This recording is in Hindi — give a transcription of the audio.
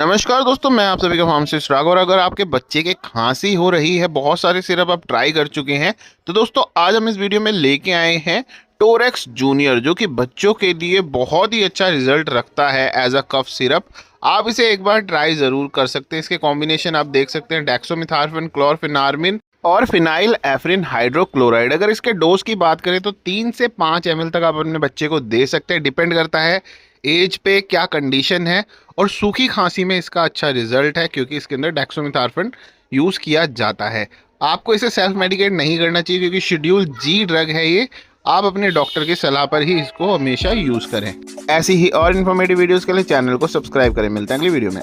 नमस्कार दोस्तों, मैं आप सभी का फार्मासिस्ट राघव। और अगर आपके बच्चे के खांसी हो रही है, बहुत सारे सिरप आप ट्राई कर चुके हैं, तो दोस्तों आज हम इस वीडियो में लेके आए हैं टोरेक्स जूनियर, जो कि बच्चों के लिए बहुत ही अच्छा रिजल्ट रखता है एज अ कफ सिरप। आप इसे एक बार ट्राई ज़रूर कर सकते हैं। इसके कॉम्बिनेशन आप देख सकते हैं, डेक्सोमिथार्फिन, क्लोरफिनार्मिन और फिनाइल एफ्रिन हाइड्रोक्लोराइड। अगर इसके डोज की बात करें तो 3 से 5 ml तक आप अपने बच्चे को दे सकते हैं। डिपेंड करता है एज पे, क्या कंडीशन है। और सूखी खांसी में इसका अच्छा रिजल्ट है क्योंकि इसके अंदर डेक्सोमिथार्फिन यूज़ किया जाता है। आपको इसे सेल्फ मेडिकेट नहीं करना चाहिए क्योंकि शेड्यूल जी ड्रग है ये। आप अपने डॉक्टर की सलाह पर ही इसको हमेशा यूज़ करें। ऐसी ही और इन्फॉर्मेटिव वीडियोस के लिए चैनल को सब्सक्राइब करें। मिलते हैं अगली वीडियो में।